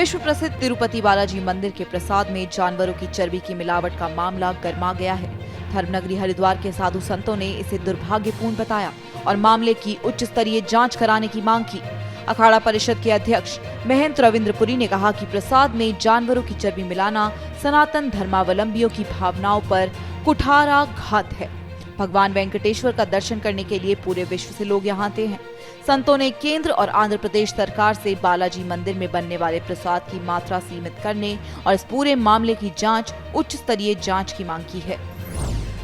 विश्व प्रसिद्ध तिरुपति बालाजी मंदिर के प्रसाद में जानवरों की चर्बी की मिलावट का मामला गर्मा गया है। धर्मनगरी हरिद्वार के साधु संतों ने इसे दुर्भाग्यपूर्ण बताया और मामले की उच्च स्तरीय जांच कराने की मांग की। अखाड़ा परिषद के अध्यक्ष महंत रविंद्रपुरी ने कहा कि प्रसाद में जानवरों की चर्बी मिलाना सनातन धर्मावलंबियों की भावनाओं पर कुठाराघात है। भगवान वेंकटेश्वर का दर्शन करने के लिए पूरे विश्व से लोग यहाँ आते हैं। संतों ने केंद्र और आंध्र प्रदेश सरकार से बालाजी मंदिर में बनने वाले प्रसाद की मात्रा सीमित करने और इस पूरे मामले की जांच उच्च स्तरीय जांच की मांग की है।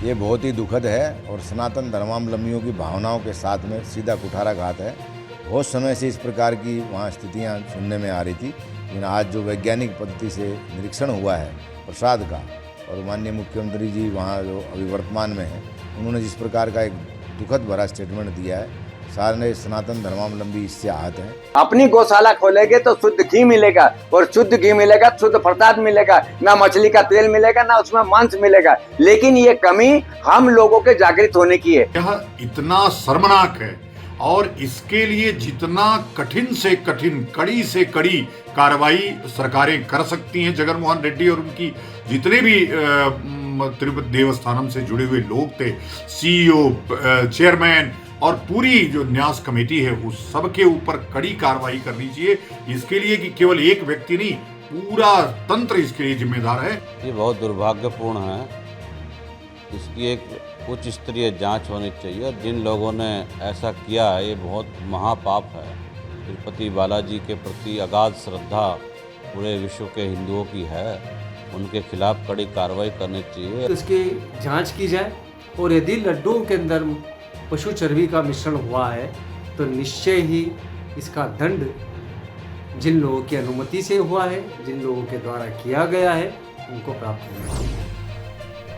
ये बहुत ही दुखद है और सनातन धर्मावलंबियों की भावनाओं के साथ में सीधा कुठाराघात है। बहुत समय से इस प्रकार की वहाँ स्थितियाँ सुनने में आ रही थी, लेकिन आज जो वैज्ञानिक पद्धति से निरीक्षण हुआ है प्रसाद का, और माननीय मुख्यमंत्री जी वहाँ जो अभी वर्तमान में हैं, उन्होंने जिस प्रकार का एक दुखद भरा स्टेटमेंट दिया है, सारे सनातन धर्मावलंबी इससे आहत हैं। अपनी गौशाला खोलेंगे तो शुद्ध घी मिलेगा, और शुद्ध घी मिलेगा शुद्ध प्रसाद मिलेगा, ना मछली का तेल मिलेगा ना उसमें मांस मिलेगा। लेकिन ये कमी हम लोगों के जागृत होने की है। यह इतना शर्मनाक है और इसके लिए जितना कठिन से कठिन, कड़ी से कड़ी कार्रवाई सरकारें कर सकती हैं। जगनमोहन रेड्डी और उनकी जितने भी तिरुपति देवस्थानम से जुड़े हुए लोग थे, सीईओ, चेयरमैन और पूरी जो न्यास कमेटी है, उस सब के ऊपर कड़ी कार्रवाई करनी चाहिए। इसके लिए कि केवल एक व्यक्ति नहीं, पूरा तंत्र इसके लिए जिम्मेदार है। ये बहुत दुर्भाग्यपूर्ण है। इसकी एक उच्च स्तरीय जांच होनी चाहिए और जिन लोगों ने ऐसा किया है, ये बहुत महापाप है। तिरुपति बालाजी के प्रति अगाध श्रद्धा पूरे विश्व के हिंदुओं की है, उनके खिलाफ कड़ी कार्रवाई करनी चाहिए। इसकी जांच की जाए और यदि लड्डुओं के अंदर पशु चर्बी का मिश्रण हुआ है तो निश्चय ही इसका दंड जिन लोगों की अनुमति से हुआ है, जिन लोगों के द्वारा किया गया है, उनको प्राप्त होना चाहिए।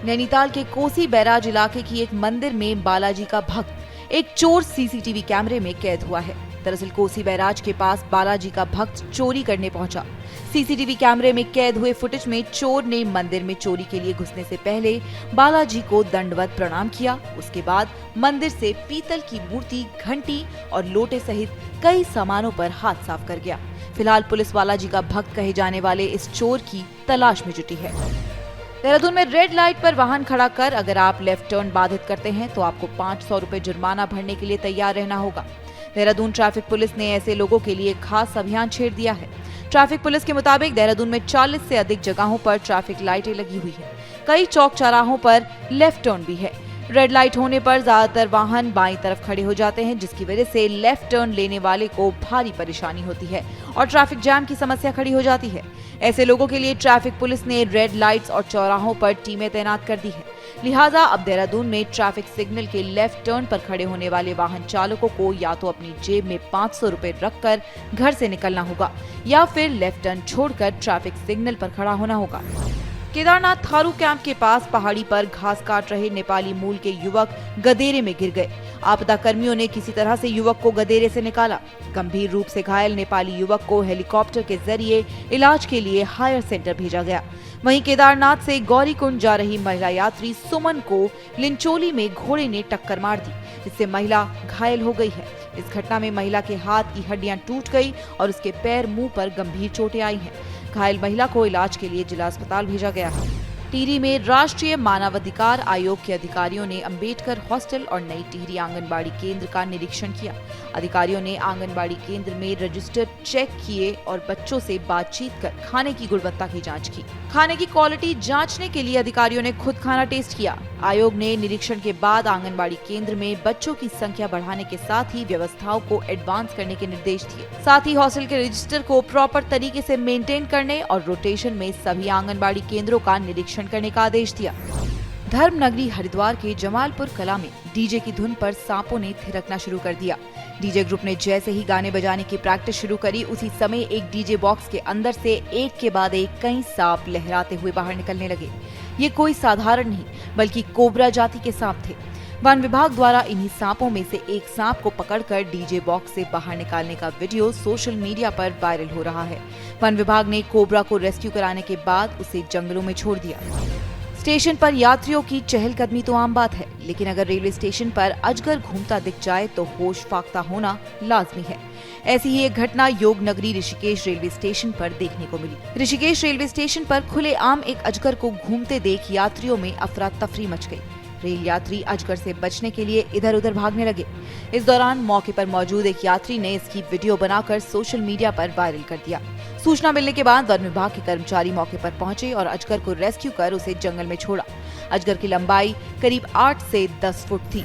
नैनीताल के कोसी बैराज इलाके की एक मंदिर में बालाजी का भक्त एक चोर सीसीटीवी कैमरे में कैद हुआ है। दरअसल कोसी बैराज के पास बालाजी का भक्त चोरी करने पहुंचा। सीसीटीवी कैमरे में कैद हुए फुटेज में चोर ने मंदिर में चोरी के लिए घुसने से पहले बालाजी को दंडवत प्रणाम किया। उसके बाद मंदिर से पीतल की मूर्ति, घंटी और लोटे सहित कई सामानों पर हाथ साफ कर गया। फिलहाल पुलिस बालाजी का भक्त कहे जाने वाले इस चोर की तलाश में जुटी है। देहरादून में रेड लाइट पर वाहन खड़ा कर अगर आप लेफ्ट टर्न बाधित करते हैं तो आपको 500 रुपए जुर्माना भरने के लिए तैयार रहना होगा। देहरादून ट्रैफिक पुलिस ने ऐसे लोगों के लिए खास अभियान छेड़ दिया है। ट्रैफिक पुलिस के मुताबिक देहरादून में 40 से अधिक जगहों पर ट्रैफिक लाइटें लगी हुई है। कई चौक चौराहों पर लेफ्ट टर्न भी है। रेड लाइट होने पर ज्यादातर वाहन बाईं तरफ खड़े हो जाते हैं, जिसकी वजह से लेफ्ट टर्न लेने वाले को भारी परेशानी होती है और ट्रैफिक जैम की समस्या खड़ी हो जाती है। ऐसे लोगों के लिए ट्रैफिक पुलिस ने रेड लाइट्स और चौराहों पर टीमें तैनात कर दी है। लिहाजा अब देहरादून में ट्रैफिक सिग्नल के लेफ्ट टर्न पर खड़े होने वाले वाहन चालकों को या तो अपनी जेब में 500 रुपए रखकर घर से निकलना होगा या फिर लेफ्ट टर्न छोड़कर ट्रैफिक सिग्नल पर खड़ा होना होगा। केदारनाथ थारू कैंप के पास पहाड़ी पर घास काट रहे नेपाली मूल के युवक गदेरे में गिर गए। आपदा कर्मियों ने किसी तरह से युवक को गदेरे से निकाला। गंभीर रूप से घायल नेपाली युवक को हेलीकॉप्टर के जरिए इलाज के लिए हायर सेंटर भेजा गया। वहीं केदारनाथ से गौरीकुंड जा रही महिला यात्री सुमन को लिंचोली में घोड़े ने टक्कर मार दी, जिससे महिला घायल हो गई है। इस घटना में महिला के हाथ की हड्डियां टूट गई और उसके पैर, मुंह पर गंभीर चोटें आई हैं। घायल महिला को इलाज के लिए जिला अस्पताल भेजा गया है। टिहरी में राष्ट्रीय मानवाधिकार आयोग के अधिकारियों ने अंबेडकर हॉस्टल और नई टिहरी आंगनबाड़ी केंद्र का निरीक्षण किया। अधिकारियों ने आंगनबाड़ी केंद्र में रजिस्टर चेक किए और बच्चों से बातचीत कर खाने की गुणवत्ता की जांच की। खाने की क्वालिटी जांचने के लिए अधिकारियों ने खुद खाना टेस्ट किया। आयोग ने निरीक्षण के बाद आंगनबाड़ी केंद्र में बच्चों की संख्या बढ़ाने के साथ ही व्यवस्थाओं को एडवांस करने के निर्देश दिए। साथ ही हॉस्टल के रजिस्टर को प्रॉपर तरीके से मेंटेन करने और रोटेशन में सभी आंगनबाड़ी केंद्रों का निरीक्षण करने का आदेश दिया। धर्मनगरी हरिद्वार के जमालपुर कला में डीजे की धुन पर सांपों ने थिरकना शुरू कर दिया। डीजे ग्रुप ने जैसे ही गाने बजाने की प्रैक्टिस शुरू करी, उसी समय एक डीजे बॉक्स के अंदर से एक के बाद एक कई सांप लहराते हुए बाहर निकलने लगे। ये कोई साधारण नहीं बल्कि कोबरा जाति के सांप थे। वन विभाग द्वारा इन्हीं सांपों में से एक सांप को पकड़कर डीजे बॉक्स से बाहर निकालने का वीडियो सोशल मीडिया पर वायरल हो रहा है। वन विभाग ने कोबरा को रेस्क्यू कराने के बाद उसे जंगलों में छोड़ दिया। स्टेशन पर यात्रियों की चहलकदमी तो आम बात है, लेकिन अगर रेलवे स्टेशन पर अजगर घूमता दिख जाए तो होश फाख्ता होना लाजमी है। ऐसी ही एक घटना योग नगरी ऋषिकेश रेलवे स्टेशन पर देखने को मिली। ऋषिकेश रेलवे स्टेशन पर खुलेआम एक अजगर को घूमते देख यात्रियों में अफरा तफरी मच गई। रेल यात्री अजगर से बचने के लिए इधर उधर भागने लगे। इस दौरान मौके पर मौजूद एक यात्री ने इसकी वीडियो बनाकर सोशल मीडिया पर वायरल कर दिया। सूचना मिलने के बाद वन विभाग के कर्मचारी मौके पर पहुंचे और अजगर को रेस्क्यू कर उसे जंगल में छोड़ा। अजगर की लंबाई करीब 8 से 10 फुट थी।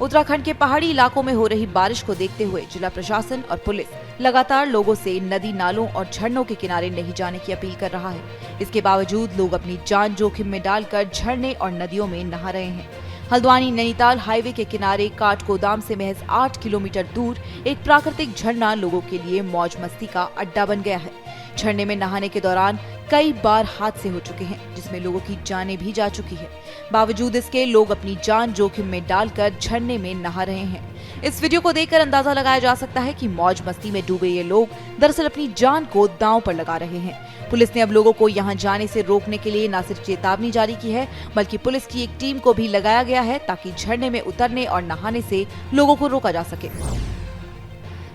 उत्तराखंड के पहाड़ी इलाकों में हो रही बारिश को देखते हुए जिला प्रशासन और पुलिस लगातार लोगों से नदी नालों और झरनों के किनारे नहीं जाने की अपील कर रहा है। इसके बावजूद लोग अपनी जान जोखिम में डालकर झरने और नदियों में नहा रहे हैं। हल्द्वानी नैनीताल हाईवे के किनारे काठगोदाम से महज 8 किलोमीटर दूर एक प्राकृतिक झरना लोगों के लिए मौज मस्ती का अड्डा बन गया है। झरने में नहाने के दौरान कई बार हादसे हो चुके हैं, जिसमें लोगों की जानें भी जा चुकी है। बावजूद इसके लोग अपनी जान जोखिम में डालकर झरने में नहा रहे हैं। इस वीडियो को देखकर अंदाजा लगाया जा सकता है कि मौज मस्ती में डूबे ये लोग दरअसल अपनी जान को दांव पर लगा रहे हैं। पुलिस ने अब लोगों को यहां जाने से रोकने के लिए न सिर्फ चेतावनी जारी की है, बल्कि पुलिस की एक टीम को भी लगाया गया है ताकि झरने में उतरने और नहाने से लोगों को रोका जा सके।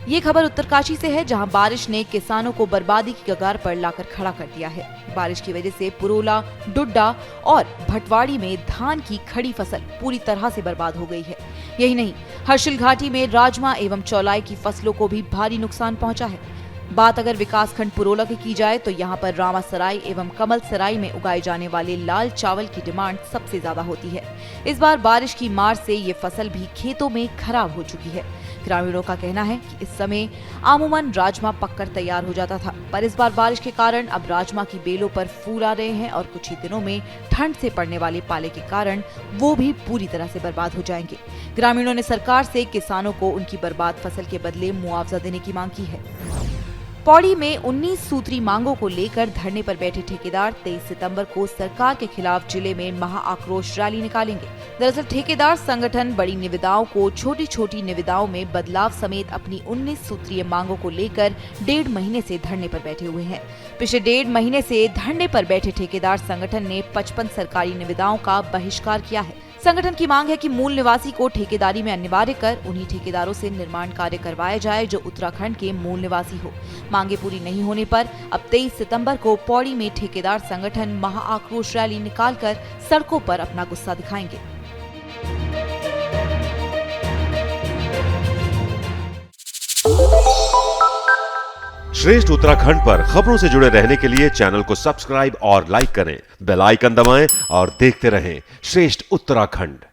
ये खबर उत्तरकाशी से है, जहां बारिश ने किसानों को बर्बादी की कगार पर लाकर खड़ा कर दिया है। बारिश की वजह से पुरोला, डुड्डा और भटवाड़ी में धान की खड़ी फसल पूरी तरह से बर्बाद हो गई है। यही नहीं, हर्षिल घाटी में राजमा एवं चौलाई की फसलों को भी भारी नुकसान पहुंचा है। बात अगर विकासखंड पुरोला की जाए तो यहाँ पर रामासराय एवं कमल सराय में उगाए जाने वाले लाल चावल की डिमांड सबसे ज्यादा होती है। इस बार बारिश की मार से ये फसल भी खेतों में खराब हो चुकी है। ग्रामीणों का कहना है कि इस समय आमूमन राजमा पककर तैयार हो जाता था, पर इस बार बारिश के कारण अब राजमा की बेलों पर फूल आ रहे हैं और कुछ ही दिनों में ठंड से पड़ने वाले पाले के कारण वो भी पूरी तरह से बर्बाद हो जाएंगे। ग्रामीणों ने सरकार से किसानों को उनकी बर्बाद फसल के बदले मुआवजा देने की मांग की है। पौड़ी में 19 सूत्री मांगों को लेकर धरने पर बैठे ठेकेदार 23 सितंबर को सरकार के खिलाफ जिले में महा आक्रोश रैली निकालेंगे। दरअसल ठेकेदार संगठन बड़ी निविदाओं को छोटी छोटी निविदाओं में बदलाव समेत अपनी 19 सूत्रीय मांगों को लेकर 1.5 महीने से धरने पर बैठे हुए हैं। पिछले 1.5 महीने से धरने पर बैठे ठेकेदार संगठन ने 55 सरकारी निविदाओं का बहिष्कार किया है। संगठन की मांग है कि मूल निवासी को ठेकेदारी में अनिवार्य कर उन्हीं ठेकेदारों से निर्माण कार्य करवाया जाए जो उत्तराखंड के मूल निवासी हो। मांगे पूरी नहीं होने पर अब 23 सितंबर को पौड़ी में ठेकेदार संगठन महा आक्रोश रैली निकालकर सड़कों पर अपना गुस्सा दिखाएंगे। श्रेष्ठ उत्तराखंड पर खबरों से जुड़े रहने के लिए चैनल को सब्सक्राइब और लाइक करें, बेल आइकन दबाएं और देखते रहें श्रेष्ठ उत्तराखंड।